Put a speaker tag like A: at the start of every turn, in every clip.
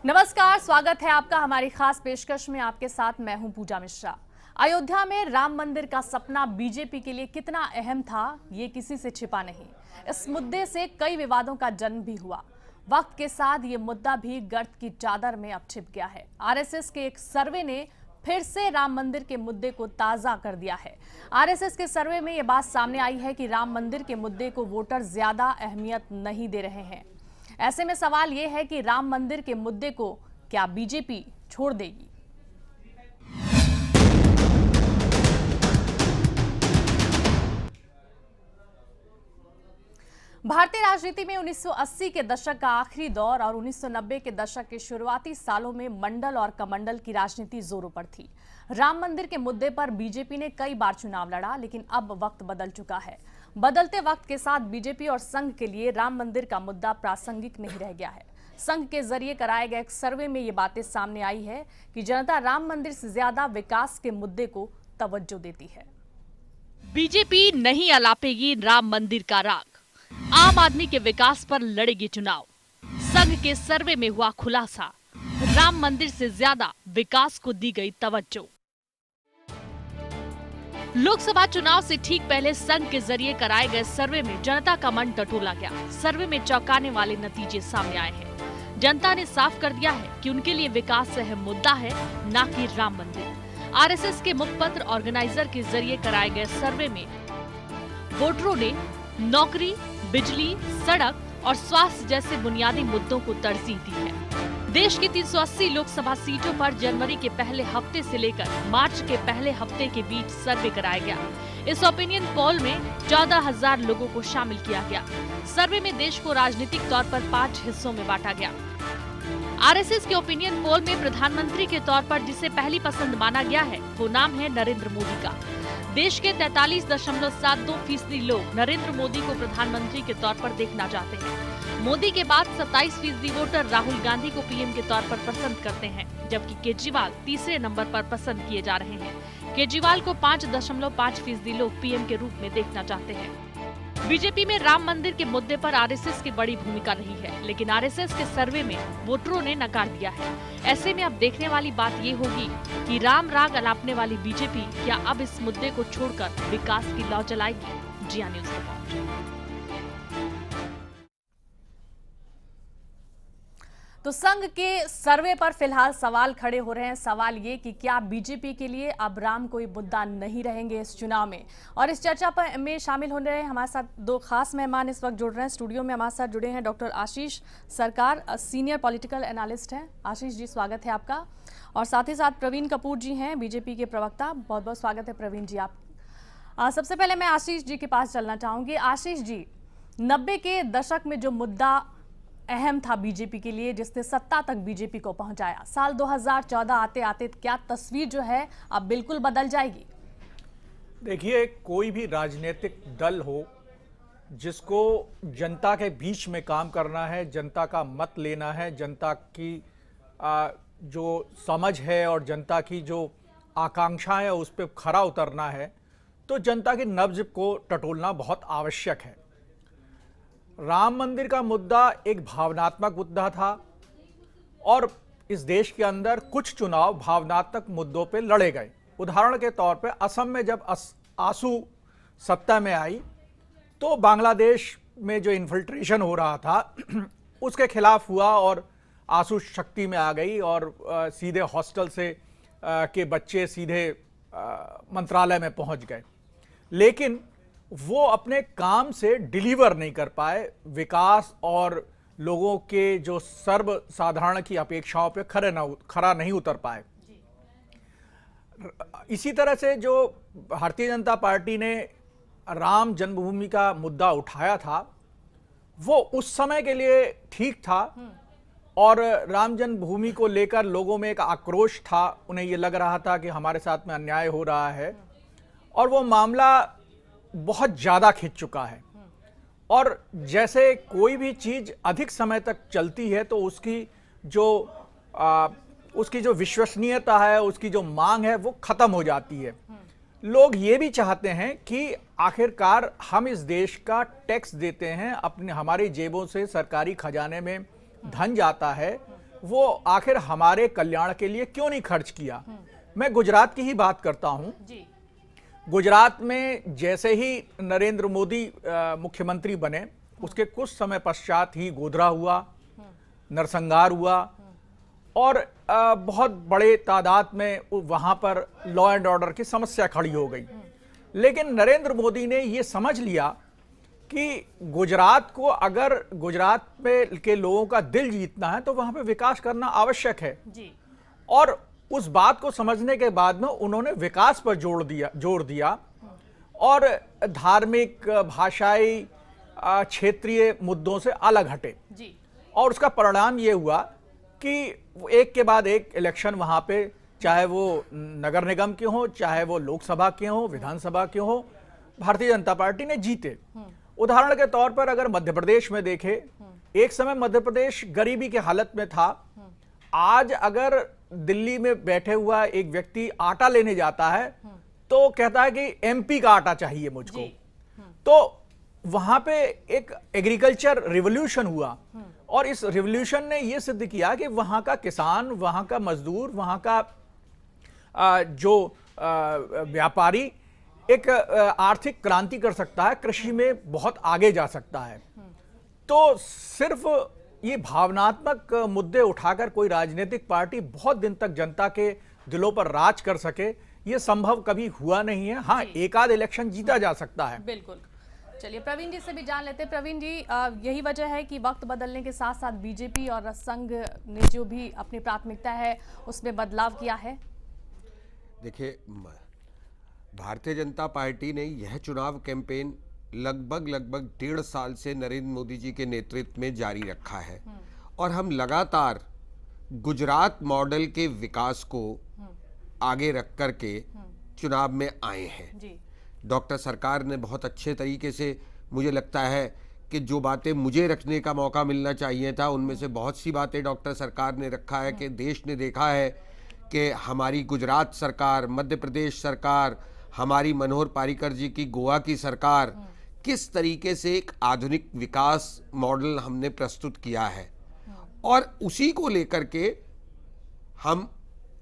A: नमस्कार, स्वागत है आपका हमारी खास पेशकश में। आपके साथ मैं हूं पूजा मिश्रा। अयोध्या में राम मंदिर का सपना बीजेपी के लिए कितना अहम था, ये किसी से छिपा नहीं। इस मुद्दे से कई विवादों का जन्म भी हुआ। वक्त के साथ ये मुद्दा भी गर्त की चादर में अब छिप गया है। आरएसएस के एक सर्वे ने फिर से राम मंदिर के मुद्दे को ताजा कर दिया है। आरएसएस के सर्वे में ये बात सामने आई है कि राम मंदिर के मुद्दे को वोटर ज्यादा अहमियत नहीं दे रहे हैं। ऐसे में सवाल यह है कि राम मंदिर के मुद्दे को क्या बीजेपी छोड़ देगी? भारतीय राजनीति में 1980 के दशक का आखिरी दौर और 1990 के दशक के शुरुआती सालों में मंडल और कमंडल की राजनीति जोरों पर थी। राम मंदिर के मुद्दे पर बीजेपी ने कई बार चुनाव लड़ा, लेकिन अब वक्त बदल चुका है। बदलते वक्त के साथ बीजेपी और संघ के लिए राम मंदिर का मुद्दा प्रासंगिक नहीं रह गया है। संघ के जरिए कराए गए एक सर्वे में ये बातें सामने आई है कि जनता राम मंदिर से ज्यादा विकास के मुद्दे को तवज्जो देती है।
B: बीजेपी नहीं अलापेगी राम मंदिर का राग, आम आदमी के विकास पर लड़ेगी चुनाव। संघ के सर्वे में हुआ खुलासा, राम मंदिर से ज्यादा विकास को दी गई तवज्जो। लोकसभा चुनाव से ठीक पहले संघ के जरिए कराए गए सर्वे में जनता का मन टटोला गया। सर्वे में चौंकाने वाले नतीजे सामने आए हैं। जनता ने साफ कर दिया है कि उनके लिए विकास अहम मुद्दा है, न कि राम मंदिर। आरएसएस के मुखपत्र ऑर्गेनाइजर के जरिए कराए गए सर्वे में वोटरों ने नौकरी, बिजली, सड़क और स्वास्थ्य जैसे बुनियादी मुद्दों को तरजीह दी है। देश की 380 लोकसभा सीटों पर जनवरी के पहले हफ्ते से लेकर मार्च के पहले हफ्ते के बीच सर्वे कराया गया। इस ओपिनियन पोल में 14,000 लोगों को शामिल किया गया। सर्वे में देश को राजनीतिक तौर पर 5 हिस्सों में बांटा गया। आरएसएस के ओपिनियन पोल में प्रधानमंत्री के तौर पर जिसे पहली पसंद माना गया है, वो नाम है नरेंद्र मोदी का। देश के 43.72% लोग नरेंद्र मोदी को प्रधानमंत्री के तौर पर देखना चाहते हैं। मोदी के बाद 27% वोटर राहुल गांधी को पीएम के तौर पर पसंद करते हैं, जबकि केजरीवाल तीसरे नंबर पर पसंद किए जा रहे हैं। केजरीवाल को 5.5% लोग पीएम के रूप में देखना चाहते हैं। बीजेपी में राम मंदिर के मुद्दे पर आरएसएस की बड़ी भूमिका रही है, लेकिन आरएसएस के सर्वे में वोटरों ने नकार दिया है। ऐसे में अब देखने वाली बात ये होगी कि राम राग अलापने वाली बीजेपी क्या अब इस मुद्दे को छोड़कर विकास की लौ जलाएगी। जिया न्यूज़ रिपोर्ट।
A: तो संघ के सर्वे पर फिलहाल सवाल खड़े हो रहे हैं। सवाल ये कि क्या बीजेपी के लिए अब राम कोई मुद्दा नहीं रहेंगे इस चुनाव में। और इस चर्चा पर में शामिल होने रहे हमारे साथ 2 खास मेहमान इस वक्त जुड़ रहे हैं। स्टूडियो में हमारे साथ जुड़े हैं डॉक्टर आशीष सरकार, सीनियर पॉलिटिकल एनालिस्ट हैं। आशीष जी, स्वागत है आपका। और साथ ही साथ प्रवीण कपूर जी हैं, बीजेपी के प्रवक्ता। बहुत बहुत स्वागत है प्रवीण जी आप। सबसे पहले मैं आशीष जी के पास चलना चाहूँगी। आशीष जी, 90 के दशक में जो मुद्दा अहम था बीजेपी के लिए, जिसने सत्ता तक बीजेपी को पहुंचाया, साल 2014 आते आते क्या तस्वीर जो है अब बिल्कुल बदल जाएगी?
C: देखिए, कोई भी राजनीतिक दल हो जिसको जनता के बीच में काम करना है, जनता का मत लेना है, जनता की जो समझ है और जनता की जो आकांक्षा है उस पर खरा उतरना है, तो जनता की नब्ज को टटोलना बहुत आवश्यक है। राम मंदिर का मुद्दा एक भावनात्मक मुद्दा था और इस देश के अंदर कुछ चुनाव भावनात्मक मुद्दों पे लड़े गए। उदाहरण के तौर पे असम में जब आसू सत्ता में आई तो बांग्लादेश में जो इन्फिल्ट्रेशन हो रहा था उसके खिलाफ हुआ और आसू शक्ति में आ गई और सीधे हॉस्टल से के बच्चे सीधे मंत्रालय में पहुंच गए। लेकिन वो अपने काम से डिलीवर नहीं कर पाए, विकास और लोगों के जो सर्वसाधारण की अपेक्षाओं पे खरा नहीं उतर पाए। इसी तरह से जो भारतीय जनता पार्टी ने राम जन्मभूमि का मुद्दा उठाया था, वो उस समय के लिए ठीक था और राम जन्मभूमि को लेकर लोगों में एक आक्रोश था। उन्हें ये लग रहा था कि हमारे साथ में अन्याय हो रहा है और वो मामला बहुत ज़्यादा खिंच चुका है। और जैसे कोई भी चीज़ अधिक समय तक चलती है तो उसकी जो विश्वसनीयता है, उसकी जो मांग है, वो ख़त्म हो जाती है। लोग ये भी चाहते हैं कि आखिरकार हम इस देश का टैक्स देते हैं, अपने हमारी जेबों से सरकारी खजाने में धन जाता है, वो आखिर हमारे कल्याण के लिए क्यों नहीं खर्च किया। मैं गुजरात की ही बात करता हूं।
A: जी।
C: गुजरात में जैसे ही नरेंद्र मोदी मुख्यमंत्री बने, उसके कुछ समय पश्चात ही गोधरा हुआ, नरसंहार हुआ और बहुत बड़े तादाद में वहां पर लॉ एंड ऑर्डर की समस्या खड़ी हो गई। लेकिन नरेंद्र मोदी ने यह समझ लिया कि गुजरात को, अगर गुजरात में के लोगों का दिल जीतना है तो वहां पे विकास करना आवश्यक है।
A: जी।
C: और उस बात को समझने के बाद में उन्होंने विकास पर जोर दिया और धार्मिक, भाषाई, क्षेत्रीय मुद्दों से अलग हटे।
A: जी।
C: और उसका परिणाम ये हुआ कि एक के बाद एक इलेक्शन वहां पे, चाहे वो नगर निगम के हो, चाहे वो लोकसभा के हो, विधानसभा के हो, भारतीय जनता पार्टी ने जीते। उदाहरण के तौर पर अगर मध्य प्रदेश में देखे, एक समय मध्य प्रदेश गरीबी की हालत में था। आज अगर दिल्ली में बैठे हुआ एक व्यक्ति आटा लेने जाता है तो कहता है कि एमपी का आटा चाहिए मुझको। तो वहां पे एक एग्रीकल्चर रिवॉल्यूशन हुआ और इस रिवॉल्यूशन ने यह सिद्ध किया कि वहां का किसान, वहां का मजदूर, वहां का जो व्यापारी एक आर्थिक क्रांति कर सकता है, कृषि में बहुत आगे जा सकता है। तो सिर्फ ये भावनात्मक मुद्दे उठाकर कोई राजनीतिक पार्टी बहुत दिन तक जनता के दिलों पर राज कर सके, ये संभव कभी हुआ नहीं है। हाँ, एक आध इलेक्शन जीता जा सकता है।
A: बिल्कुल। चलिए प्रवीण जी से भी जान लेते हैं। प्रवीण जी, यही वजह है कि वक्त बदलने के साथ साथ बीजेपी और संघ ने जो भी अपनी प्राथमिकता है उसमें बदलाव किया है।
D: देखिए, भारतीय जनता पार्टी ने यह चुनाव कैंपेन लगभग 1.5 साल से नरेंद्र मोदी जी के नेतृत्व में जारी रखा है और हम लगातार गुजरात मॉडल के विकास को आगे रख करके चुनाव में आए हैं।
A: जी।
D: डॉक्टर सरकार ने बहुत अच्छे तरीके से, मुझे लगता है कि जो बातें मुझे रखने का मौका मिलना चाहिए था उनमें से बहुत सी बातें डॉक्टर सरकार ने रखा है कि देश ने देखा है कि हमारी गुजरात सरकार, मध्य प्रदेश सरकार, हमारी मनोहर पार्रिकर जी की गोवा की सरकार किस तरीके से एक आधुनिक विकास मॉडल हमने प्रस्तुत किया है और उसी को लेकर के हम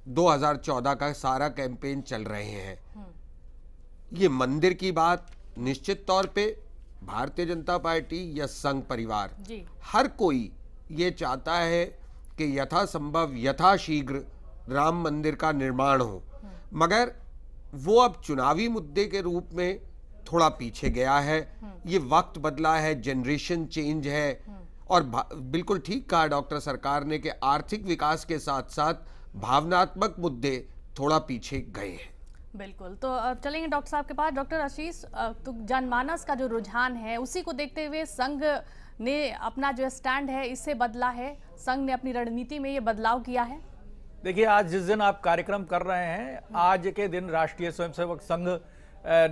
D: 2014 का सारा कैंपेन चल रहे हैं। ये मंदिर की बात निश्चित तौर पे भारतीय जनता पार्टी या संघ परिवार
A: जी।
D: हर कोई ये चाहता है कि यथासंभव यथाशीघ्र राम मंदिर का निर्माण हो, मगर वो अब चुनावी मुद्दे के रूप में थोड़ा पीछे गया है। ये वक्त बदला है, जनरेशन चेंज है और बिल्कुल ठीक कहा डॉक्टर सरकार ने कि आर्थिक विकास के साथ साथ भावनात्मक मुद्दे थोड़ा पीछे गए हैं।
A: बिल्कुल। तो चलेंगे डॉक्टर साहब के पास। डॉक्टर आशीष, तो जनमानस का जो रुझान है उसी को देखते हुए संघ ने अपना जो स्टैंड है इससे बदला है, संघ ने अपनी रणनीति में ये बदलाव किया है।
C: देखिए, आज जिस दिन आप कार्यक्रम कर रहे हैं, आज के दिन राष्ट्रीय स्वयंसेवक संघ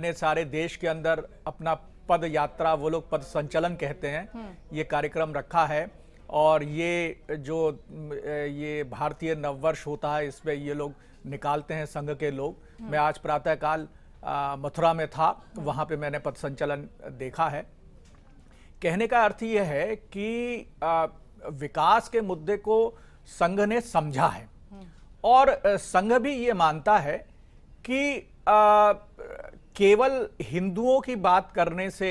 C: ने सारे देश के अंदर अपना पद यात्रा, वो लोग पद संचलन कहते हैं, ये कार्यक्रम रखा है। और ये जो ये भारतीय नववर्ष होता है, इसमें ये लोग निकालते हैं संघ के लोग। मैं आज प्रातःकाल मथुरा में था, वहाँ पे मैंने पथ संचलन देखा है। कहने का अर्थ ये है कि विकास के मुद्दे को संघ ने समझा है और संघ भी ये मानता है कि केवल हिंदुओं की बात करने से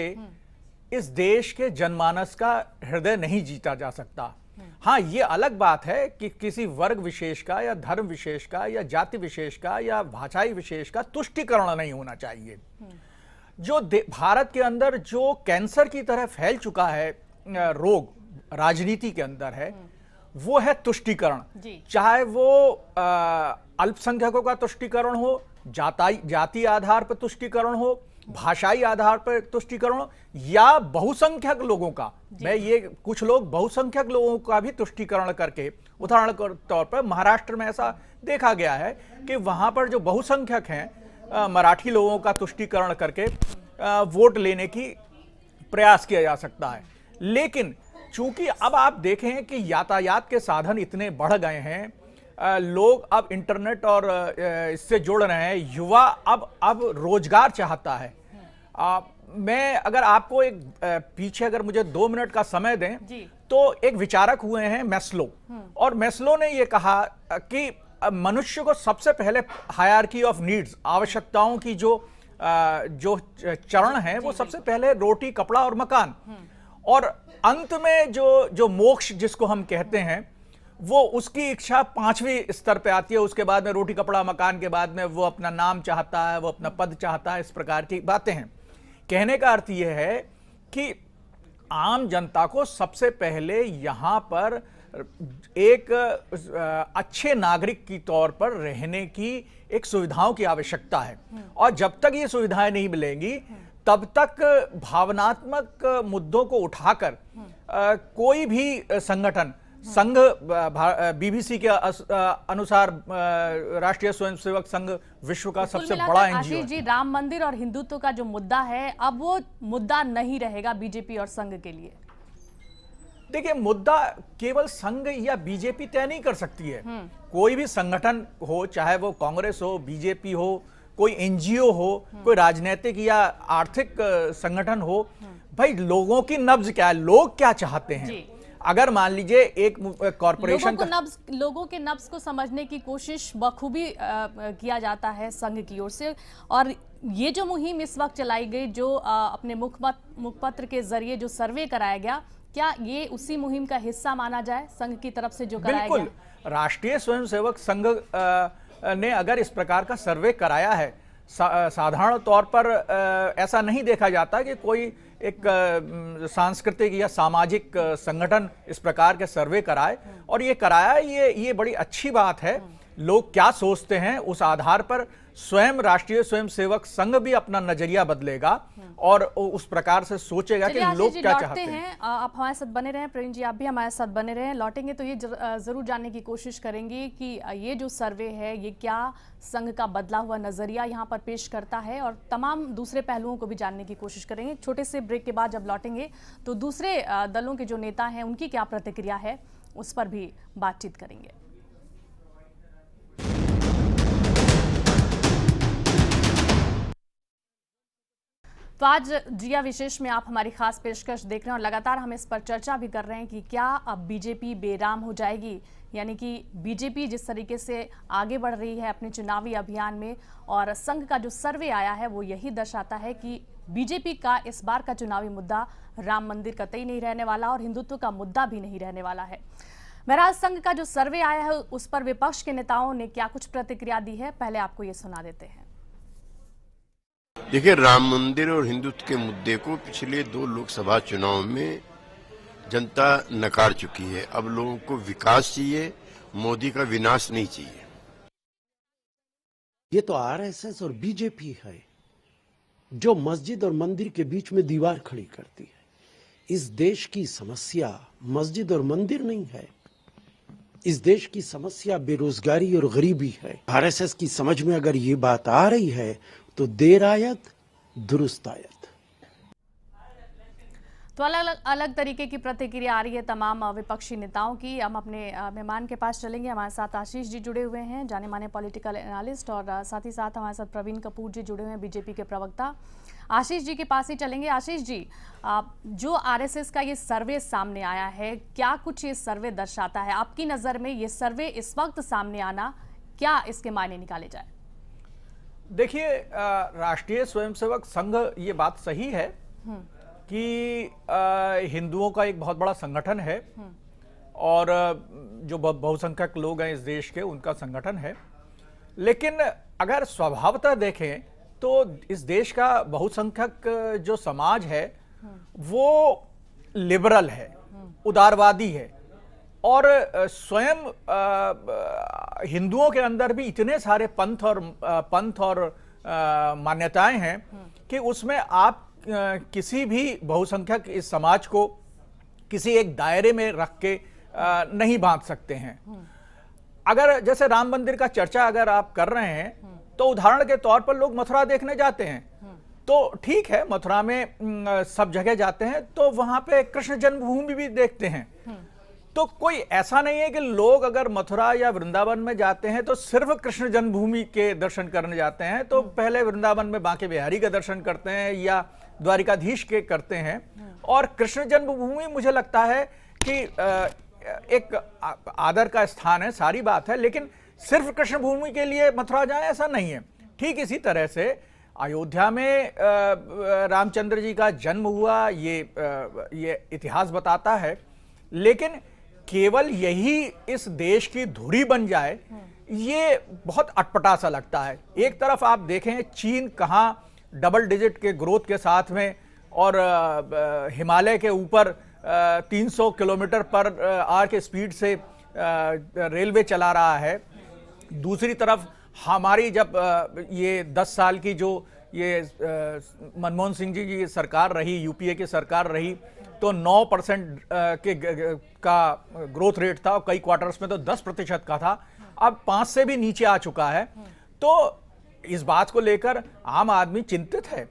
C: इस देश के जनमानस का हृदय नहीं जीता जा सकता। हाँ, ये अलग बात है कि किसी वर्ग विशेष का या धर्म विशेष का या जाति विशेष का या भाषाई विशेष का तुष्टिकरण नहीं होना चाहिए। जो भारत के अंदर जो कैंसर की तरह फैल चुका है रोग राजनीति के अंदर है, वो है तुष्टिकरण। चाहे वो अल्पसंख्यकों का तुष्टिकरण हो, जाति आधार पर तुष्टिकरण हो, भाषाई आधार पर तुष्टिकरण हो, या बहुसंख्यक लोगों का। मैं ये कुछ लोग बहुसंख्यक लोगों का भी तुष्टिकरण करके, उदाहरण के तौर पर महाराष्ट्र में ऐसा देखा गया है कि वहां पर जो बहुसंख्यक हैं मराठी लोगों का तुष्टिकरण करके वोट लेने की प्रयास किया जा सकता है। लेकिन चूंकि अब आप देखें कि यातायात के साधन इतने बढ़ गए हैं, लोग अब इंटरनेट और इससे जुड़ रहे हैं, युवा अब रोजगार चाहता है। मैं अगर आपको एक पीछे अगर मुझे 2 मिनट का समय दें
A: जी।
C: तो एक विचारक हुए हैं मैस्लो, और मैस्लो ने ये कहा कि मनुष्य को सबसे पहले हायरार्की ऑफ नीड्स, आवश्यकताओं की जो चरण है वो सबसे पहले रोटी, कपड़ा और मकान, और अंत में जो मोक्ष जिसको हम कहते हैं वो उसकी इच्छा 5वीं स्तर पे आती है। उसके बाद में रोटी, कपड़ा, मकान के बाद में वो अपना नाम चाहता है, वो अपना पद चाहता है। इस प्रकार की बातें हैं। कहने का अर्थ यह है कि आम जनता को सबसे पहले यहां पर एक अच्छे नागरिक की तौर पर रहने की एक सुविधाओं की आवश्यकता है, और जब तक ये सुविधाएं नहीं मिलेंगी तब तक भावनात्मक मुद्दों को उठाकर कोई भी संगठन, संघ, बीबीसी के अनुसार राष्ट्रीय स्वयंसेवक संघ विश्व का सबसे बड़ा एनजीओ
A: आशीष जी, राम मंदिर और हिंदुत्व का जो मुद्दा है अब वो मुद्दा नहीं रहेगा बीजेपी और संघ के लिए।
C: देखिए, मुद्दा केवल संघ या बीजेपी तय नहीं कर सकती है। कोई भी संगठन हो, चाहे वो कांग्रेस हो, बीजेपी हो, कोई एनजीओ हो, कोई राजनीतिक या आर्थिक संगठन हो, भाई लोगों की नब्ज क्या है, लोग क्या चाहते हैं। अगर मान लीजिए एक कॉर्पोरेशन
A: लोगों के नब्ज को समझने की कोशिश बखूबी किया जाता है संघ की ओर से, और ये जो मुहिम इस वक्त चलाई गई, जो अपने मुखपत्र के जरिए जो सर्वे कराया गया, क्या ये उसी मुहिम का हिस्सा माना जाए संघ की तरफ से जो कराया गया?
C: बिल्कुल। राष्ट्रीय स्वयंसेवक संघ ने अगर इस प्रकार का सर्वे कराया है, साधारण तौर पर ऐसा नहीं देखा जाता कि कोई एक सांस्कृतिक या सामाजिक संगठन इस प्रकार के सर्वे कराए, और ये कराया, ये बड़ी अच्छी बात है। लोग क्या सोचते हैं उस आधार पर स्वयं राष्ट्रीय स्वयंसेवक संघ भी अपना नजरिया बदलेगा और उस प्रकार से सोचेगा कि लोग क्या चाहते हैं।
A: आप हमारे साथ बने रहें, प्रवीण जी आप भी हमारे साथ बने रहें। लौटेंगे तो ये जरूर जानने की कोशिश करेंगे कि ये जो सर्वे है ये क्या संघ का बदला हुआ नजरिया यहाँ पर पेश करता है, और तमाम दूसरे पहलुओं को भी जानने की कोशिश करेंगे। एक छोटे से ब्रेक के बाद जब लौटेंगे तो दूसरे दलों के जो नेता हैं उनकी क्या प्रतिक्रिया है उस पर भी बातचीत करेंगे। तो आज जिया विशेष में आप हमारी खास पेशकश देख रहे हैं, और लगातार हम इस पर चर्चा भी कर रहे हैं कि क्या अब बीजेपी बेराम हो जाएगी, यानी कि बीजेपी जिस तरीके से आगे बढ़ रही है अपने चुनावी अभियान में, और संघ का जो सर्वे आया है वो यही दर्शाता है कि बीजेपी का इस बार का चुनावी मुद्दा राम मंदिर कतई नहीं रहने वाला और हिंदुत्व का मुद्दा भी नहीं रहने वाला है। बहरहाल संघ का जो सर्वे आया है उस पर विपक्ष के नेताओं ने क्या कुछ प्रतिक्रिया दी है, पहले आपको ये सुना देते हैं।
E: देखिए, राम मंदिर और हिंदुत्व के मुद्दे को पिछले 2 लोकसभा चुनाव में जनता नकार चुकी है। अब लोगों को विकास चाहिए, मोदी का विनाश नहीं चाहिए।
F: ये तो आरएसएस और बीजेपी है जो मस्जिद और मंदिर के बीच में दीवार खड़ी करती है। इस देश की समस्या मस्जिद और मंदिर नहीं है, इस देश की समस्या बेरोजगारी और गरीबी है। आरएसएस की समझ में अगर ये बात आ रही है तो देर आयत दुरुस्त आयत।
A: तो अलग अलग तरीके की प्रतिक्रिया आ रही है तमाम विपक्षी नेताओं की। हम अपने मेहमान के पास चलेंगे। हमारे साथ आशीष जी जुड़े हुए हैं, जाने माने पॉलिटिकल एनालिस्ट, और साथ ही साथ हमारे साथ प्रवीण कपूर जी जुड़े हुए हैं, बीजेपी के प्रवक्ता। आशीष जी के पास ही चलेंगे। आशीष जी, जो आरएसएस का ये सर्वे सामने आया है, क्या कुछ ये सर्वे दर्शाता है आपकी नज़र में? ये सर्वे इस वक्त सामने आना, क्या इसके मायने निकाले जाए?
C: देखिए, राष्ट्रीय स्वयंसेवक संघ, ये बात सही है कि हिंदुओं का एक बहुत बड़ा संगठन है, और जो बहुसंख्यक लोग हैं इस देश के उनका संगठन है। लेकिन अगर स्वभावतः देखें तो इस देश का बहुसंख्यक जो समाज है वो लिबरल है, उदारवादी है, और स्वयं हिंदुओं के अंदर भी इतने सारे पंथ और मान्यताएं हैं कि उसमें आप किसी भी बहुसंख्यक इस समाज को किसी एक दायरे में रख के नहीं बांध सकते हैं। अगर जैसे राम मंदिर का चर्चा अगर आप कर रहे हैं तो उदाहरण के तौर पर लोग मथुरा देखने जाते हैं, तो ठीक है, मथुरा में सब जगह जाते हैं तो वहां पे कृष्ण जन्मभूमि भी देखते हैं। तो कोई ऐसा नहीं है कि लोग अगर मथुरा या वृंदावन में जाते हैं तो सिर्फ कृष्ण जन्मभूमि के दर्शन करने जाते हैं, तो पहले वृंदावन में बांके बिहारी का दर्शन करते हैं या द्वारिकाधीश के करते हैं। और कृष्ण जन्मभूमि मुझे लगता है कि एक आदर का स्थान है, सारी बात है, लेकिन सिर्फ कृष्ण भूमि के लिए मथुरा जाए ऐसा नहीं है। ठीक इसी तरह से अयोध्या में रामचंद्र जी का जन्म हुआ, ये इतिहास बताता है, लेकिन केवल यही इस देश की धुरी बन जाए ये बहुत अटपटा सा लगता है। एक तरफ आप देखें चीन कहाँ डबल डिजिट के ग्रोथ के साथ में और हिमालय के ऊपर 300 किलोमीटर पर आवर के स्पीड से रेलवे चला रहा है। दूसरी तरफ हमारी जब ये 10 साल की जो ये मनमोहन सिंह जी की सरकार रही, यूपीए की सरकार रही, तो 9% का ग्रोथ रेट था और कई क्वार्टर्स में तो 10% का था, अब 5 से भी नीचे आ चुका है। तो इस बात को लेकर आम आदमी चिंतित है।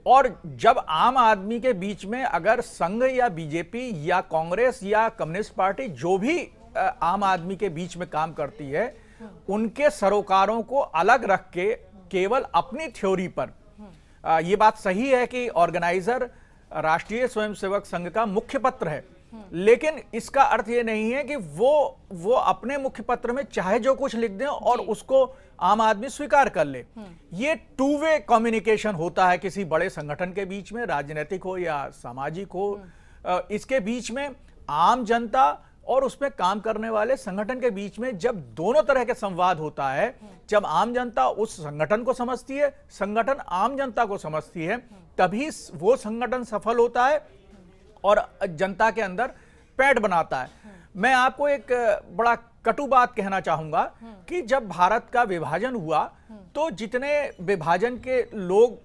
C: और जब आम आदमी के बीच में अगर संघ या बीजेपी या कांग्रेस या कम्युनिस्ट पार्टी जो भी आम आदमी के बीच में काम करती है, उनके सरोकारों को अलग रख के केवल अपनी थ्योरी पर, यह बात सही है कि ऑर्गेनाइजर राष्ट्रीय स्वयंसेवक संघ का मुख्य पत्र है, लेकिन इसका अर्थ यह नहीं है कि वो अपने मुख्य पत्र में चाहे जो कुछ लिख दें और उसको आम आदमी स्वीकार कर ले। ये टू वे कम्युनिकेशन होता है किसी बड़े संगठन के बीच में, राजनीतिक हो या सामाजिक हो। इसके बीच में आम जनता और उसमें काम करने वाले संगठन के बीच में जब दोनों तरह के संवाद होता है, जब आम जनता उस संगठन को समझती है, संगठन आम जनता को समझती है, तभी वो संगठन सफल होता है और जनता के अंदर पैठ बनाता है। मैं आपको एक बड़ा कटु बात कहना चाहूंगा कि जब भारत का विभाजन हुआ तो जितने विभाजन के लोग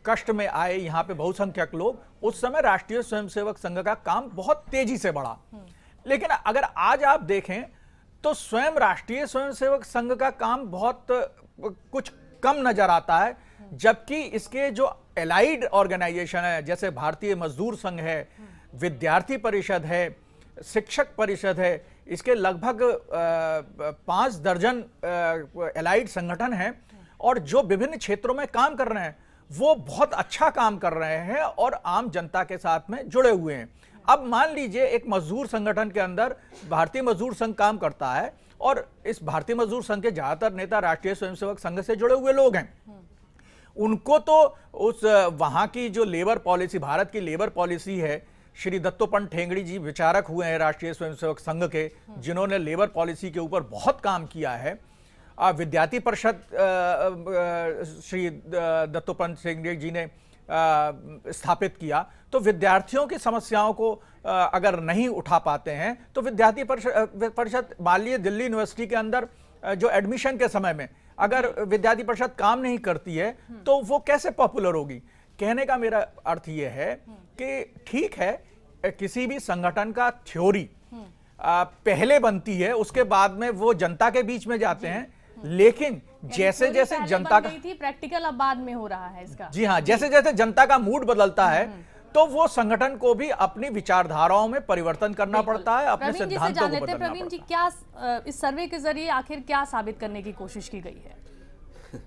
C: कष्ट में आए, यहाँ पे बहुसंख्यक लोग, उस समय राष्ट्रीय स्वयंसेवक संघ का काम बहुत तेजी से बढ़ा। लेकिन अगर आज आप देखें तो स्वयं राष्ट्रीय स्वयंसेवक संघ का काम बहुत कुछ कम नजर आता है, जबकि इसके जो एलाइड ऑर्गेनाइजेशन है, जैसे भारतीय मजदूर संघ है, विद्यार्थी परिषद है, शिक्षक परिषद है, इसके लगभग 5 दर्जन एलाइड संगठन हैं और जो विभिन्न क्षेत्रों में काम कर रहे हैं वो बहुत अच्छा काम कर रहे हैं और आम जनता के साथ में जुड़े हुए हैं। अब मान लीजिए एक मजदूर संगठन के अंदर भारतीय मजदूर संघ काम करता है और इस भारतीय मजदूर संघ के ज्यादातर नेता राष्ट्रीय स्वयंसेवक संघ से जुड़े हुए लोग हैं। उनको तो उस वहां की जो लेबर पॉलिसी, भारत की लेबर पॉलिसी है, श्री दत्तोपंत ठेंगड़ी जी विचारक हुए हैं राष्ट्रीय स्वयंसेवक संघ के, जिन्होंने लेबर पॉलिसी के ऊपर बहुत काम किया है। विद्यार्थी परिषद श्री दत्तोपंत ठेंगड़ी जी ने स्थापित किया। तो विद्यार्थियों की समस्याओं को अगर नहीं उठा पाते हैं तो विद्यार्थी परिषद, मान लीजिए दिल्ली यूनिवर्सिटी के अंदर जो एडमिशन के समय में अगर विद्यार्थी परिषद काम नहीं करती है तो वो कैसे पॉपुलर होगी। कहने का मेरा अर्थ यह है कि ठीक है, किसी भी संगठन का थ्योरी पहले बनती है, उसके बाद में वो जनता के बीच में जाते हैं, लेकिन जैसे जैसे जनता का
A: प्रैक्टिकल अब बाद में हो रहा है इसका।
C: जी हाँ, जैसे जैसे जनता का मूड बदलता है तो वो संगठन को भी अपनी विचारधाराओं में परिवर्तन करना पड़ता है, अपने सिद्धांतों को बदलना
A: प्रवीण जी,
C: पड़ता है।
A: क्या इस सर्वे के जरिए आखिर क्या साबित करने की कोशिश की गई है?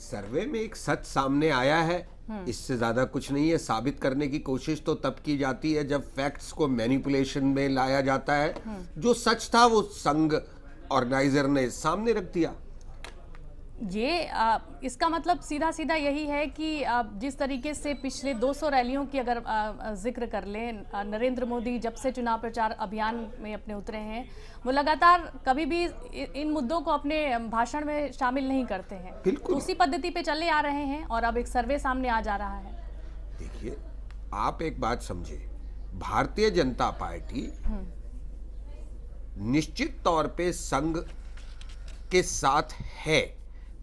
D: सर्वे में एक सच सामने आया है, इससे ज्यादा कुछ नहीं है। साबित करने की कोशिश तो तब की जाती है जब फैक्ट्स को मैनिपुलेशन में लाया जाता है। जो सच था वो संघ ऑर्गेनाइजर ने सामने रख दिया।
A: ये इसका मतलब सीधा सीधा यही है कि जिस तरीके से पिछले 200 रैलियों की अगर जिक्र कर लें, नरेंद्र मोदी जब से चुनाव प्रचार अभियान में अपने उतरे हैं, वो लगातार कभी भी इन मुद्दों को अपने भाषण में शामिल नहीं करते हैं।
D: बिल्कुल
A: उसी पद्धति पे चले आ रहे हैं और अब एक सर्वे सामने आ जा रहा है।
D: देखिए, आप एक बात समझे, भारतीय जनता पार्टी निश्चित तौर पे संघ के साथ है,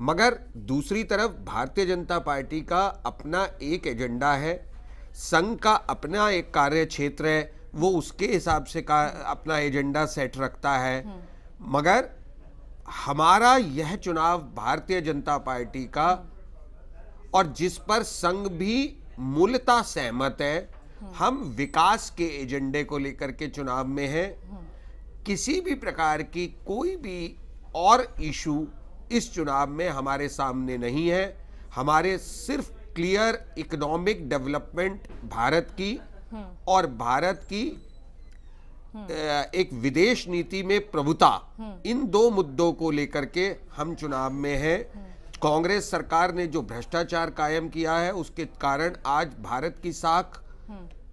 D: मगर दूसरी तरफ भारतीय जनता पार्टी का अपना एक एजेंडा है, संघ का अपना एक कार्य क्षेत्र है, वो उसके हिसाब से अपना एजेंडा सेट रखता है। मगर हमारा यह चुनाव भारतीय जनता पार्टी का, और जिस पर संघ भी मूलतः सहमत है, हम विकास के एजेंडे को लेकर के चुनाव में हैं। किसी भी प्रकार की कोई भी और इशू इस चुनाव में हमारे सामने नहीं है। हमारे सिर्फ क्लियर इकोनॉमिक डेवलपमेंट भारत की और भारत की एक विदेश नीति में प्रभुता, इन दो मुद्दों को लेकर के हम चुनाव में हैं। कांग्रेस सरकार ने जो भ्रष्टाचार कायम किया है उसके कारण आज भारत की साख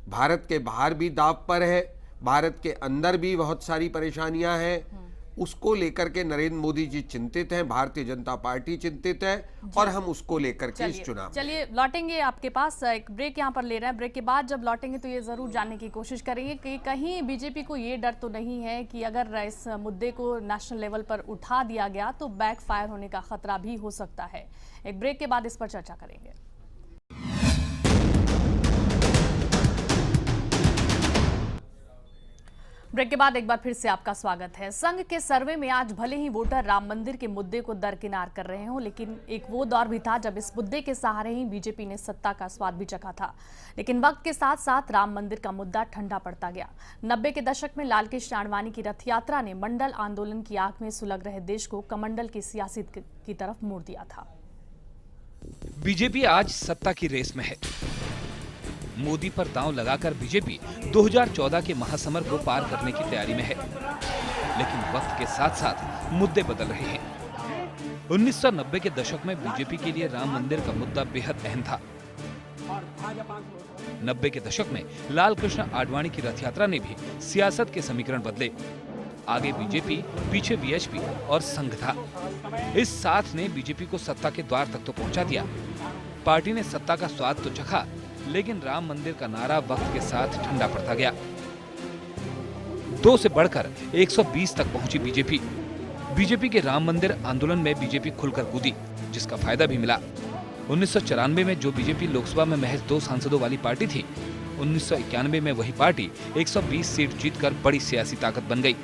D: भारत के बाहर भी दांव पर है, भारत के अंदर भी बहुत सारी परेशानियां हैं। उसको लेकर के नरेंद्र मोदी जी चिंतित हैं, भारतीय जनता पार्टी चिंतित है और हम उसको लेकर के इस चुनाव
A: चलिए लौटेंगे आपके पास। एक ब्रेक यहाँ पर ले रहे हैं। ब्रेक के बाद जब लौटेंगे तो ये जरूर जानने की कोशिश करेंगे कि कहीं बीजेपी को ये डर तो नहीं है कि अगर इस मुद्दे को नेशनल लेवल पर उठा दिया गया तो बैकफायर होने का खतरा भी हो सकता है। एक ब्रेक के बाद इस पर चर्चा करेंगे। ब्रेक के बाद एक बार फिर से आपका स्वागत है। संघ के सर्वे में आज भले ही वोटर राम मंदिर के मुद्दे को दरकिनार कर रहे हों, लेकिन एक वो दौर भी था जब इस मुद्दे के सहारे ही बीजेपी ने सत्ता का स्वाद भी चखा था। लेकिन वक्त के साथ साथ राम मंदिर का मुद्दा ठंडा पड़ता गया। 90 के दशक में लालकृष्ण आडवाणी की रथ यात्रा ने मंडल आंदोलन की आग में सुलग रहे देश को कमंडल की सियासत की तरफ मोड़ दिया था।
G: बीजेपी आज सत्ता की रेस में है। मोदी पर दांव लगाकर बीजेपी 2014 के महासमर को पार करने की तैयारी में है, लेकिन वक्त के साथ साथ मुद्दे बदल रहे हैं। 1990 के दशक में बीजेपी के लिए राम मंदिर का मुद्दा बेहद अहम था। 90 के दशक में लालकृष्ण आडवाणी की रथ यात्रा ने भी सियासत के समीकरण बदले। आगे बीजेपी, पीछे वीएचपी और संघ था। इस साथ ने बीजेपी को सत्ता के द्वार तक तो पहुंचा दिया। पार्टी ने सत्ता का स्वाद तो चखा, लेकिन राम मंदिर का नारा वक्त के साथ ठंडा पड़ता गया। 2 से बढ़कर 120 तक पहुंची बीजेपी। बीजेपी के राम मंदिर आंदोलन में बीजेपी खुलकर कूदी, जिसका फायदा भी मिला। 1994 में जो बीजेपी लोकसभा में महज 2 सांसदों वाली पार्टी थी, 1991 में वही पार्टी 120 सीट जीतकर बड़ी सियासी ताकत बन गई।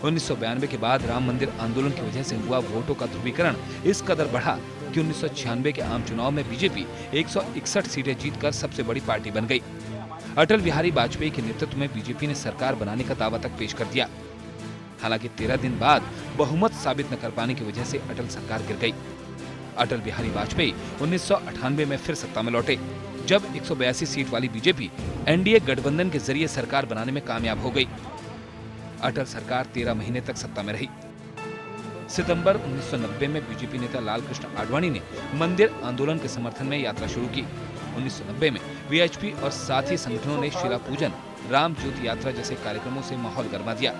G: 1992 के बाद राम मंदिर आंदोलन की वजह से हुआ वोटों का ध्रुवीकरण इस कदर बढ़ा कि 1996 के आम चुनाव में बीजेपी 161 सीटें जीतकर सबसे बड़ी पार्टी बन गई। अटल बिहारी वाजपेयी के नेतृत्व में बीजेपी ने सरकार बनाने का दावा तक पेश कर दिया। हालांकि 13 दिन बाद बहुमत साबित न कर पाने की वजह से अटल सरकार गिर गई। अटल बिहारी वाजपेयी 1998 में फिर सत्ता में लौटे, जब 182 सीट वाली बीजेपी एनडीए गठबंधन के जरिए सरकार बनाने में कामयाब हो गई। अटल सरकार 13 महीने तक सत्ता में रही। सितंबर 1990 में बीजेपी नेता लालकृष्ण आडवाणी ने मंदिर आंदोलन के समर्थन में यात्रा शुरू की। 1990 में वीएचपी और साथी संगठनों ने शिला पूजन, राम ज्योति यात्रा जैसे कार्यक्रमों से माहौल गरमा दिया।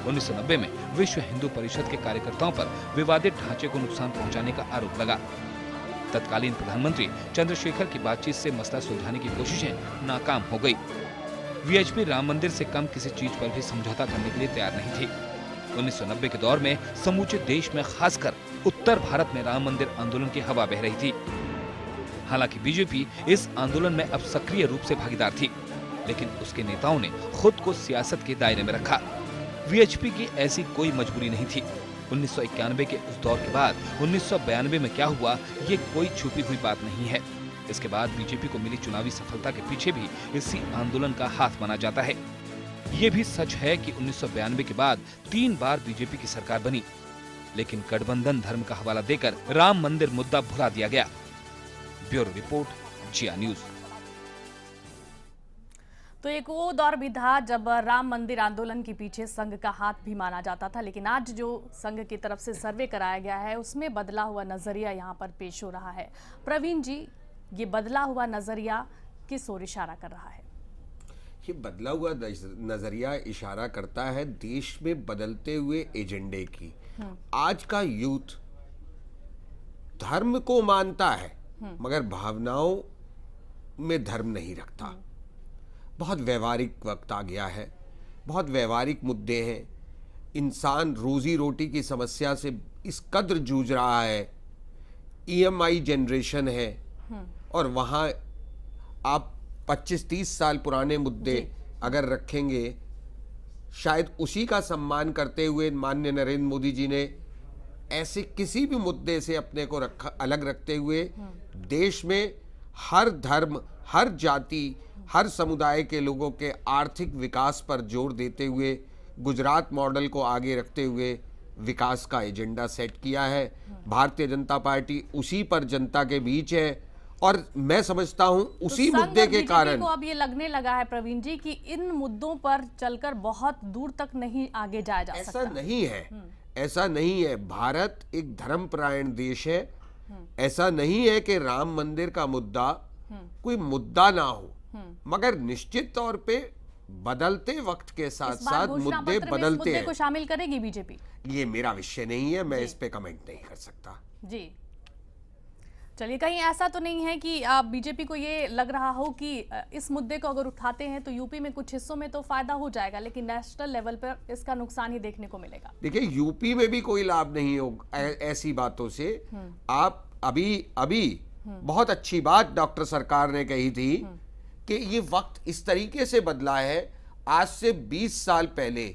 G: 1990 में विश्व हिंदू परिषद के कार्यकर्ताओं पर विवादित ढांचे को नुकसान पहुंचाने का आरोप लगा। तत्कालीन प्रधानमंत्री चंद्रशेखर की बातचीत से मसला सुलझाने की कोशिशें नाकाम हो गई। वीएचपी राम मंदिर से कम किसी चीज पर भी समझौता करने के लिए तैयार नहीं थी। 1990 के दौर में समूचे देश में, खासकर उत्तर भारत में राम मंदिर आंदोलन की हवा बह रही थी। हालांकि बीजेपी इस आंदोलन में अब सक्रिय रूप से भागीदार थी, लेकिन उसके नेताओं ने खुद को सियासत के दायरे में रखा। वीएचपी की ऐसी कोई मजबूरी नहीं थी। 1991 के उस दौर के बाद 1992 में क्या हुआ, ये कोई छुपी हुई बात नहीं है। इसके बाद बीजेपी को मिली चुनावी सफलता के पीछे भी इसी आंदोलन का हाथ माना जाता है। ये भी सच है कि 1992 के बाद 3 बार बीजेपी की सरकार बनी, लेकिन गठबंधन धर्म का हवाला देकर राम मंदिर मुद्दा भुला दिया गया। ब्यूरो रिपोर्ट, जिया न्यूज।
A: तो एक वो दौर भी था जब राम मंदिर आंदोलन के पीछे संघ का हाथ भी माना जाता था, लेकिन आज जो संघ की तरफ से सर्वे कराया गया है उसमें बदला हुआ नजरिया यहाँ पर पेश हो रहा है। प्रवीण जी, ये बदला हुआ नजरिया किस ओर इशारा कर रहा है?
D: ये बदला हुआ नजरिया इशारा करता है देश में बदलते हुए एजेंडे की। आज का यूथ धर्म को मानता है मगर भावनाओं में धर्म नहीं रखता। बहुत व्यवहारिक वक्त आ गया है, बहुत व्यवहारिक मुद्दे हैं। इंसान रोजी रोटी की समस्या से इस कद्र जूझ रहा है। ईएमआई जनरेशन है और वहाँ आप 25-30 साल पुराने मुद्दे अगर रखेंगे, शायद उसी का सम्मान करते हुए माननीय नरेंद्र मोदी जी ने ऐसे किसी भी मुद्दे से अपने को अलग रखते हुए देश में हर धर्म, हर जाति, हर समुदाय के लोगों के आर्थिक विकास पर जोर देते हुए, गुजरात मॉडल को आगे रखते हुए विकास का एजेंडा सेट किया है। भारतीय जनता पार्टी उसी पर जनता के बीच है और मैं समझता हूं उसी
A: तो संघ
D: मुद्दे
A: और
D: के
A: बीजेपी
D: कारण
A: को अब ये लगने लगा है प्रवीण जी कि इन मुद्दों पर चलकर बहुत दूर तक नहीं आगे जाया जा
D: ऐसा
A: सकता।
D: नहीं है, ऐसा नहीं है। भारत एक धर्मपरायण देश है। ऐसा नहीं है कि राम मंदिर का मुद्दा कोई मुद्दा ना हो, मगर निश्चित तौर पे बदलते वक्त के साथ
A: इस बार
D: साथ
A: घोषणा
D: मुद्दे
A: पत्र में इस
D: बदलते
A: मुद्दे
D: हैं।
A: को शामिल करेगी बीजेपी?
D: ये मेरा विषय नहीं है, मैं इस पे कमेंट नहीं कर सकता।
A: जी चलिए, कहीं ऐसा तो नहीं है कि बीजेपी को ये लग रहा हो कि इस मुद्दे को अगर उठाते हैं तो यूपी में कुछ हिस्सों में तो फायदा हो जाएगा, लेकिन नेशनल लेवल पर इसका नुकसान ही देखने को मिलेगा?
D: देखिए, यूपी में भी कोई लाभ नहीं होगा ऐसी बातों से। आप अभी बहुत अच्छी बात डॉक्टर सरकार ने कही थी कि ये वक्त इस तरीके से बदला है। आज से 20 साल पहले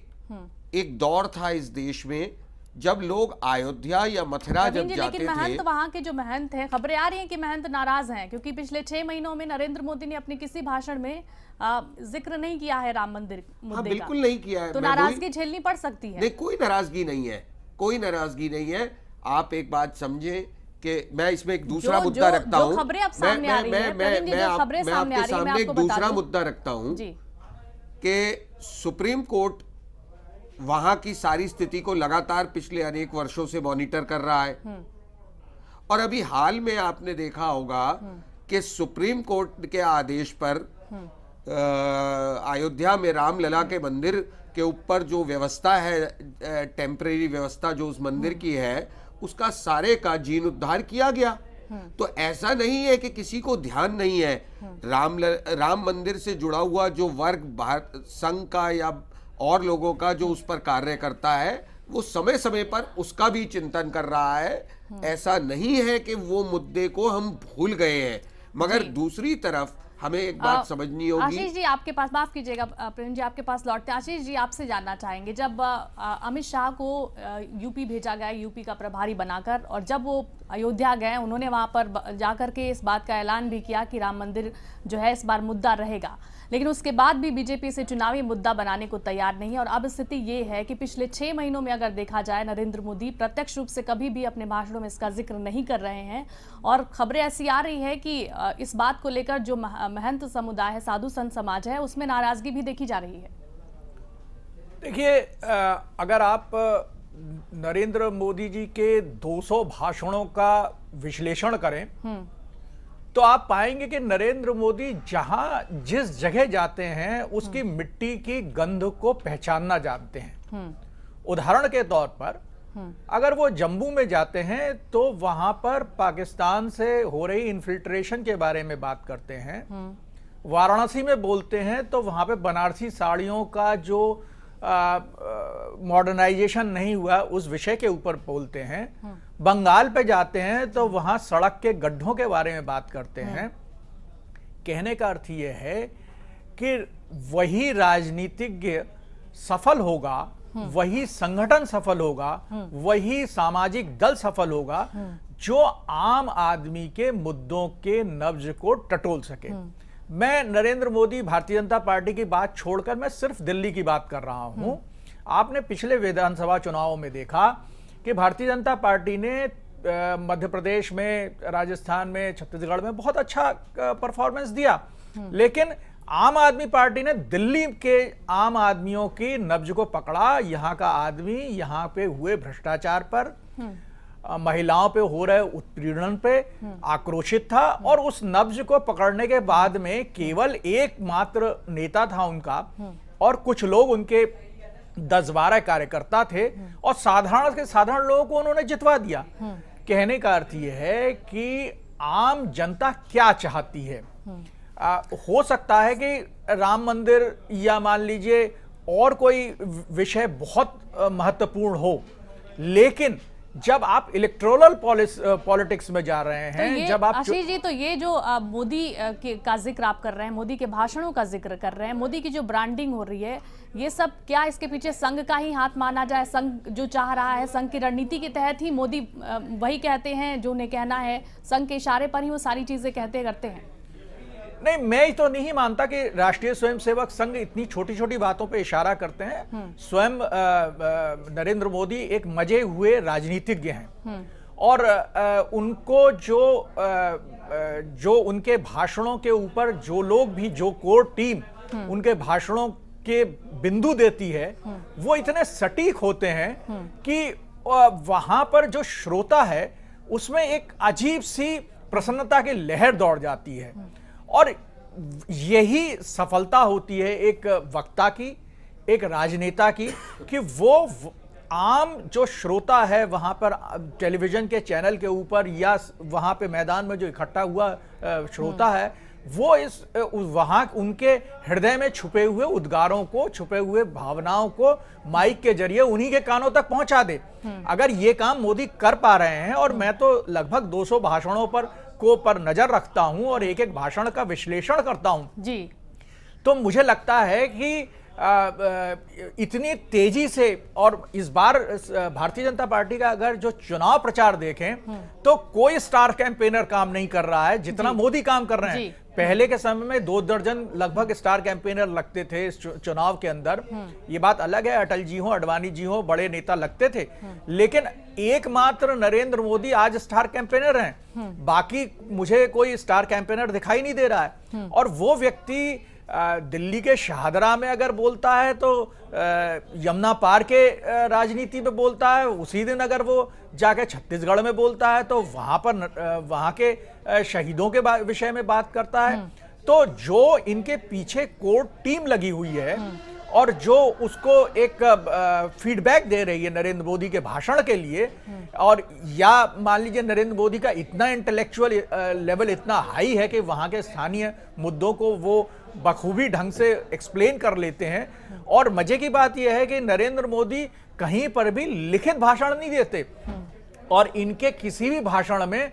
D: एक दौर था इस देश में जब लोग अयोध्या या मथुरा
A: प्रवीण
D: जब
A: जी,
D: जाते
A: लेकिन महंत,
D: थे।
A: वहां के जो महंत हैं, खबरें आ रही हैं कि महंत नाराज हैं क्योंकि पिछले 6 महीनों में नरेंद्र मोदी ने अपने किसी भाषण में जिक्र नहीं किया है राम मंदिर मुद्दे
D: हाँ,
A: का।
D: बिल्कुल नहीं किया है।
A: तो
D: मैं
A: नाराजगी झेलनी पड़ सकती है।
D: नहीं, कोई नाराजगी नहीं है, कोई नाराजगी नहीं है। आप एक बात समझे कि मैं इसमें एक दूसरा मुद्दा रखता हूं।
A: खबरें अब सामने आ रही हैं, प्रवीण जी, जो खबरें सामने आ रही हैं, मैं
D: एक
A: आपको बता
D: दूसरा
A: दूं।
D: मुद्दा रखता हूं
A: जी
D: कि सुप्रीम कोर्ट वहां की सारी स्थिति को लगातार पिछले अनेक वर्षों से मॉनिटर कर रहा है और अभी हाल में आपने देखा होगा कि सुप्रीम कोर्ट के आदेश पर अयोध्या में रामलला के मंदिर के ऊपर जो व्यवस्था है, टेम्परेरी व्यवस्था जो उस मंदिर की है, उसका सारे का जीर्णोद्धार किया गया। तो ऐसा नहीं है कि किसी को ध्यान नहीं है। राम मंदिर से जुड़ा हुआ जो वर्ग भारत संघ का या और लोगों का जो उस पर कार्य करता है, वो समय समय पर उसका भी चिंतन कर रहा है। ऐसा नहीं है कि वो मुद्दे को हम भूल गए हैं, मगर दूसरी तरफ हमें एक बात समझनी होगी।
A: आशीष जी, आपके पास, माफ कीजिएगा प्रेम जी, आपके पास लौटते हैं। आशीष जी, आपसे जानना चाहेंगे, जब अमित शाह को यूपी भेजा गया, यूपी का प्रभारी बनाकर, और जब वो अयोध्या गए, उन्होंने वहां पर जाकर के इस बात का ऐलान भी किया कि राम मंदिर जो है इस बार मुद्दा रहेगा, लेकिन उसके बाद भी बीजेपी इसे चुनावी मुद्दा बनाने को तैयार नहीं है। और अब स्थिति ये है कि पिछले 6 महीनों में अगर देखा जाए, नरेंद्र मोदी प्रत्यक्ष रूप से कभी भी अपने भाषणों में इसका जिक्र नहीं कर रहे हैं और खबरें ऐसी आ रही है कि इस बात को लेकर जो महंत समुदाय है, साधु संत समाज है, उसमें नाराजगी भी देखी जा रही है।
C: देखिए, अगर आप नरेंद्र मोदी जी के 200 भाषणों का विश्लेषण करें तो आप पाएंगे कि नरेंद्र मोदी जहां जिस जगह जाते हैं उसकी मिट्टी की गंध को पहचानना जानते हैं। उदाहरण के तौर पर अगर वो जम्मू में जाते हैं तो वहां पर पाकिस्तान से हो रही इन्फिल्ट्रेशन के बारे में बात करते हैं। वाराणसी में बोलते हैं तो वहां पे बनारसी साड़ियों का जो मॉडर्नाइजेशन नहीं हुआ उस विषय के ऊपर बोलते हैं। बंगाल पे जाते हैं तो वहां सड़क के गड्ढों के बारे में बात करते हैं। कहने का अर्थ यह है कि वही राजनीतिज्ञ सफल होगा, वही संगठन सफल होगा, वही सामाजिक दल सफल होगा जो आम आदमी के मुद्दों के नब्ज को टटोल सके। मैं नरेंद्र मोदी, भारतीय जनता पार्टी की बात छोड़कर मैं सिर्फ दिल्ली की बात कर रहा हूं। आपने पिछले विधानसभा चुनावों में देखा कि भारतीय जनता पार्टी ने मध्य प्रदेश में, राजस्थान में, छत्तीसगढ़ में बहुत अच्छा परफॉर्मेंस दिया, लेकिन आम आदमी पार्टी ने दिल्ली के आम आदमियों की नब्ज को पकड़ा। यहाँ का आदमी यहाँ पे हुए भ्रष्टाचार पर, महिलाओं पे हो रहे उत्पीड़न पे आक्रोशित था और उस नब्ज को पकड़ने के बाद में केवल एकमात्र नेता था उनका और कुछ लोग उनके 10-12 कार्यकर्ता थे और साधारण के साधारण लोगों को उन्होंने जितवा दिया। कहने का अर्थ यह है कि आम जनता क्या चाहती है। हो सकता है कि राम मंदिर या मान लीजिए और कोई विषय बहुत महत्वपूर्ण हो, लेकिन जब आप इलेक्टोरल पॉलिटिक्स में जा रहे हैं,
A: तो
C: जब आप
A: आशीष जी, तो ये जो मोदी का जिक्र आप कर रहे हैं, मोदी के भाषणों का जिक्र कर रहे हैं, मोदी की जो ब्रांडिंग हो रही है, ये सब क्या इसके पीछे संघ का ही हाथ माना जाए? संघ जो चाह रहा है, संघ की रणनीति के तहत ही मोदी वही कहते हैं जो उन्हें कहना है, संघ के इशारे पर ही वो सारी चीजें कहते करते हैं।
C: नहीं, मैं तो नहीं मानता कि राष्ट्रीय स्वयंसेवक संघ इतनी छोटी छोटी बातों पे इशारा करते हैं। स्वयं नरेंद्र मोदी एक मजे हुए राजनीतिज्ञ हैं और उनको जो उनके भाषणों के ऊपर जो लोग भी, जो कोर टीम उनके भाषणों के बिंदु देती है, वो इतने सटीक होते हैं कि वहां पर जो श्रोता है उसमें एक अजीब सी प्रसन्नता की लहर दौड़ जाती है। और यही सफलता होती है एक वक्ता की, एक राजनेता की, कि वो आम जो श्रोता है वहां पर टेलीविजन के चैनल के ऊपर या वहां पे मैदान में जो इकट्ठा हुआ श्रोता है, वो वहां उनके हृदय में छुपे हुए उद्गारों को, छुपे हुए भावनाओं को माइक के जरिए उन्हीं के कानों तक पहुंचा दे। अगर ये काम मोदी कर पा रहे हैं, और मैं तो लगभग 200 भाषणों पर नजर रखता हूं और एक एक भाषण का विश्लेषण करता हूं
A: जी, तो
C: मुझे लगता है कि इतनी तेजी से, और इस बार भारतीय जनता पार्टी का अगर जो चुनाव प्रचार देखें तो कोई स्टार कैंपेनर काम नहीं कर रहा है जितना मोदी काम कर रहे हैं। पहले के समय में 2 दर्जन लगभग स्टार कैंपेनर लगते थे इस चुनाव के अंदर। ये बात अलग है, अटल जी हो, अडवाणी जी हो, बड़े नेता लगते थे, लेकिन एकमात्र नरेंद्र मोदी आज स्टार कैंपेनर हैं। बाकी मुझे कोई स्टार कैंपेनर दिखाई नहीं दे रहा है। और वो व्यक्ति दिल्ली के शाहदरा में अगर बोलता है तो यमुना पार के राजनीति में बोलता है, उसी दिन अगर वो जाके छत्तीसगढ़ में बोलता है तो वहां पर वहां के शहीदों के विषय में बात करता है। तो जो इनके पीछे कोर टीम लगी हुई है और जो उसको एक फीडबैक दे रही है नरेंद्र मोदी के भाषण के लिए, और या मान लीजिए नरेंद्र मोदी का इतना इंटेलेक्चुअल लेवल इतना हाई है कि वहां के स्थानीय मुद्दों को वो बखूबी ढंग से एक्सप्लेन कर लेते हैं। और मजे की बात यह है कि नरेंद्र मोदी कहीं पर भी लिखित भाषण नहीं देते, और इनके किसी भी भाषण में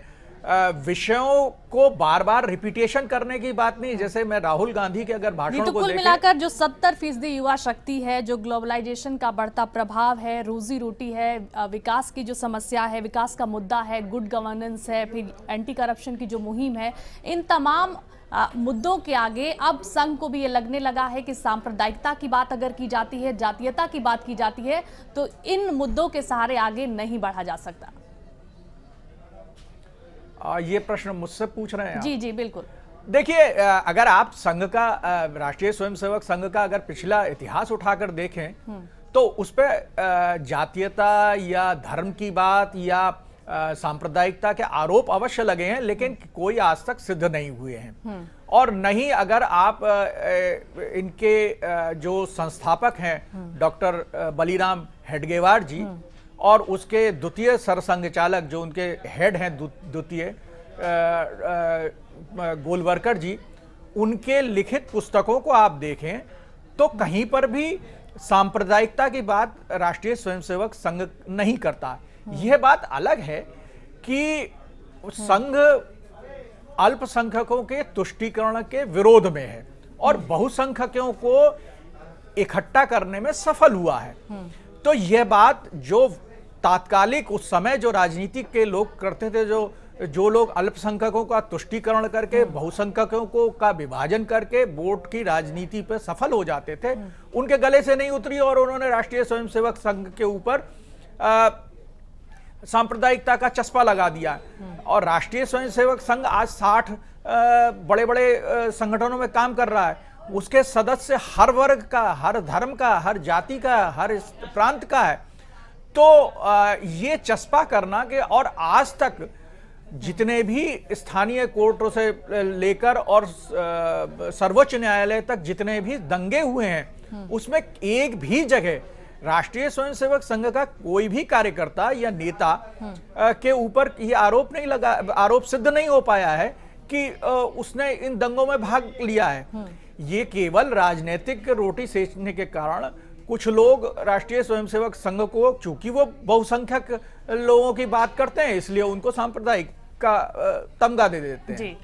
C: विषयों को बार बार रिपीटेशन करने की बात नहीं। जैसे मैं राहुल गांधी के अगर भाषण
A: तो
C: को
A: कुल मिलाकर जो 70% युवा शक्ति है, जो ग्लोबलाइजेशन का बढ़ता प्रभाव है, रोजी रोटी है, विकास की जो समस्या है, विकास का मुद्दा है, गुड गवर्नेंस है, फिर एंटी करप्शन की जो मुहिम है, इन तमाम मुद्दों के आगे अब संघ को भी ये लगने लगा है कि सांप्रदायिकता की बात अगर की जाती है, जातीयता की बात की जाती है, तो इन मुद्दों के सहारे आगे नहीं बढ़ा जा सकता।
C: ये प्रश्न मुझसे पूछ रहे हैं?
A: जी जी बिल्कुल।
C: देखिए, अगर आप संघ का, राष्ट्रीय स्वयंसेवक संघ का अगर पिछला इतिहास उठाकर देखें तो उस पर जातीयता या धर्म की बात या सांप्रदायिकता के आरोप अवश्य लगे हैं, लेकिन कोई आज तक सिद्ध नहीं हुए हैं। और नहीं, अगर आप इनके जो संस्थापक हैं डॉक्टर बलीराम हेडगेवार जी और उसके द्वितीय सरसंघचालक जो उनके हेड हैं द्वितीय गोलवरकर जी, उनके लिखित पुस्तकों को आप देखें तो कहीं पर भी सांप्रदायिकता की बात राष्ट्रीय स्वयंसेवक संघ नहीं करता। यह बात अलग है कि संघ अल्पसंख्यकों के तुष्टीकरण के विरोध में है और बहुसंख्यकों को इकट्ठा करने में सफल हुआ है। तो यह बात जो तात्कालिक उस समय जो राजनीति के लोग करते थे, जो लोग अल्पसंख्यकों का तुष्टीकरण करके बहुसंख्यकों को का विभाजन करके वोट की राजनीति पर सफल हो जाते थे, उनके गले से नहीं उतरी और उन्होंने राष्ट्रीय स्वयंसेवक संघ के ऊपर सांप्रदायिकता का चस्पा लगा दिया। और राष्ट्रीय स्वयंसेवक संघ आज 60 बड़े बड़े संगठनों में काम कर रहा है। उसके सदस्य हर वर्ग का, हर धर्म का, हर जाति का, हर प्रांत का है। तो ये चस्पा करना कि, और आज तक जितने भी स्थानीय कोर्टों से लेकर और सर्वोच्च न्यायालय तक जितने भी दंगे हुए हैं, उसमें एक भी जगह राष्ट्रीय स्वयंसेवक संघ का कोई भी कार्यकर्ता या नेता के ऊपर ये आरोप नहीं लगा, आरोप सिद्ध नहीं हो पाया है कि उसने इन दंगों में भाग लिया है। ये केवल राजनीतिक रोटी सेकने के कारण कुछ लोग राष्ट्रीय स्वयंसेवक संघ को, चूंकि वो बहुसंख्यक लोगों की बात करते हैं, इसलिए उनको सांप्रदायिक का तमगा दे देते हैं।
A: जी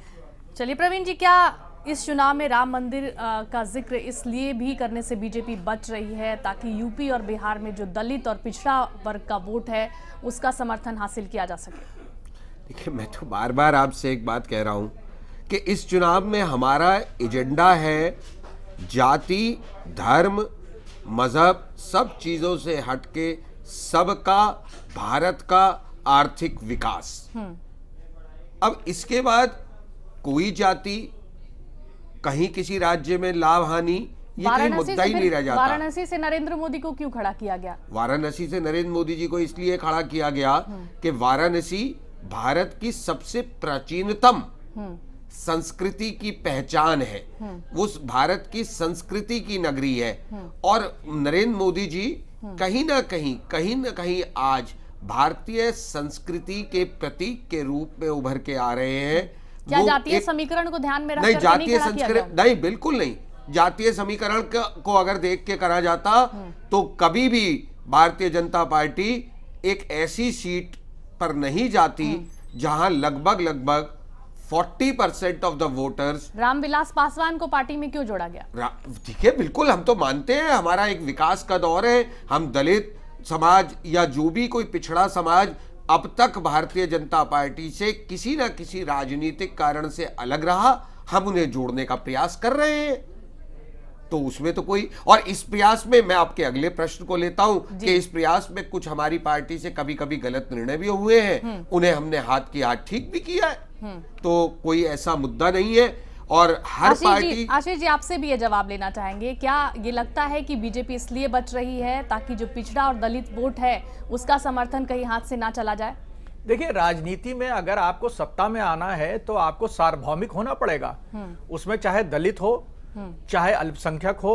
A: चलिए प्रवीण जी, क्या इस चुनाव में राम मंदिर का जिक्र इसलिए भी करने से बीजेपी बच रही है ताकि यूपी और बिहार में जो दलित और पिछड़ा वर्ग का वोट है उसका समर्थन हासिल किया जा सके?
D: देखिए, मैं तो बार बार आपसे एक बात कह रहा हूँ कि इस चुनाव में हमारा एजेंडा है जाति, धर्म, मजहब, सब चीजों से हटके सबका, भारत का आर्थिक विकास। अब इसके बाद कोई जाति, कहीं किसी राज्य में लाभ हानि, ये कहीं मुद्दा ही नहीं रह जाता।
A: वाराणसी से नरेंद्र मोदी को क्यों खड़ा किया गया?
D: वाराणसी से नरेंद्र मोदी जी को इसलिए खड़ा किया गया कि वाराणसी भारत की सबसे प्राचीनतम संस्कृति की पहचान है, उस भारत की संस्कृति की नगरी है। और नरेंद्र मोदी जी कहीं ना कहीं आज भारतीय संस्कृति के प्रतीक के रूप में उभर के आ रहे हैं।
A: क्या जातीय समीकरण को ध्यान में रखकर
D: नहीं, जातीय
A: खड़ा किया
D: संस्कृति नहीं, बिल्कुल नहीं। जातीय समीकरण को अगर देख के करा जाता तो कभी भी भारतीय जनता पार्टी एक ऐसी सीट पर नहीं जाती जहां लगभग 40% of the voters.
A: Ramvilas Paswan को पार्टी में क्यों जोड़ा गया?
D: ठीक है, बिल्कुल, हम तो मानते हैं हमारा एक विकास का दौर है। हम दलित समाज या जो भी कोई पिछड़ा समाज अब तक भारतीय जनता पार्टी से किसी ना किसी राजनीतिक कारण से अलग रहा, हम उन्हें जोड़ने का प्रयास कर रहे हैं। तो उसमें तो कोई, और इस प्रयास में मैं आपके अगले प्रश्न को लेता हूं कि इस प्रयास में कुछ हमारी पार्टी से कभी कभी गलत निर्णय भी हुए हैं, उन्हें हमने हाथ की हाथ ठीक भी किया है। तो कोई ऐसा मुद्दा नहीं है। और हर पार्टी,
A: आशीष जी आपसे भी ये जवाब लेना चाहेंगे, क्या ये लगता है कि बीजेपी इसलिए बच रही है ताकि जो पिछड़ा और दलित वोट है उसका समर्थन कहीं हाथ से ना चला जाए?
C: देखिए, राजनीति में अगर आपको सत्ता में आना है तो आपको सार्वभौमिक होना पड़ेगा। उसमें चाहे दलित हो, चाहे अल्पसंख्यक हो,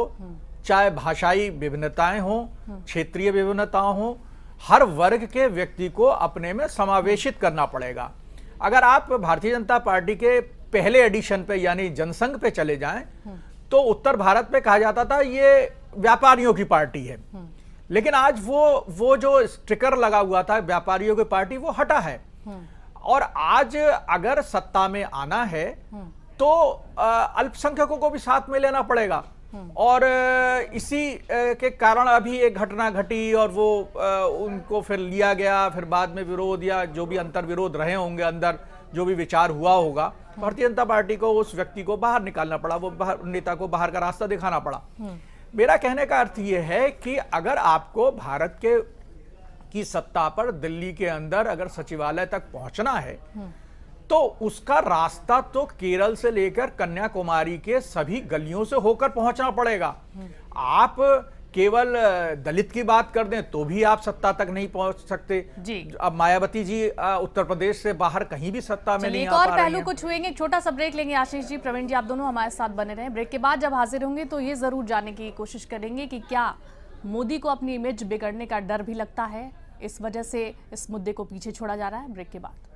C: चाहे भाषाई विभिन्नताएं हो, क्षेत्रीय विभिन्नताएं हो, हर वर्ग के व्यक्ति को अपने में समावेशित करना पड़ेगा। अगर आप भारतीय जनता पार्टी के पहले एडिशन पे यानी जनसंघ पे चले जाएं तो उत्तर भारत में कहा जाता था ये व्यापारियों की पार्टी है, लेकिन आज वो जो स्टिकर लगा हुआ था व्यापारियों की पार्टी, वो हटा है। और आज अगर सत्ता में आना है तो अल्पसंख्यकों को भी साथ में लेना पड़ेगा। और इसी के कारण अभी एक घटना घटी और वो उनको फिर लिया गया, फिर बाद में विरोध या जो भी अंतर विरोध रहे होंगे, अंदर जो भी विचार हुआ होगा, भारतीय जनता पार्टी को उस व्यक्ति को बाहर निकालना पड़ा, वो नेता को बाहर का रास्ता दिखाना पड़ा। मेरा कहने का अर्थ ये है कि अगर आपको भारत की सत्ता पर दिल्ली के अंदर अगर सचिवालय तक पहुंचना है तो उसका रास्ता तो केरल से लेकर कन्याकुमारी के सभी गलियों से होकर पहुंचना पड़ेगा। आप केवल दलित की बात कर दें तो भी आप सत्ता तक नहीं पहुंच सकते
A: जी।
C: अब मायावती जी उत्तर प्रदेश से बाहर कहीं भी सत्ता में नहीं आ पा
A: और
C: रही हैं।
A: पहलू कुछ हुएंगे, छोटा सा ब्रेक लेंगे। आशीष जी, प्रवीण जी, आप दोनों हमारे साथ बने रहें। ब्रेक के बाद जब हाजिर होंगे तो ये जरूर जानने की कोशिश करेंगे कि क्या मोदी को अपनी इमेज बिगड़ने का डर भी लगता है, इस वजह से इस मुद्दे को पीछे छोड़ा जा रहा है। ब्रेक के बाद।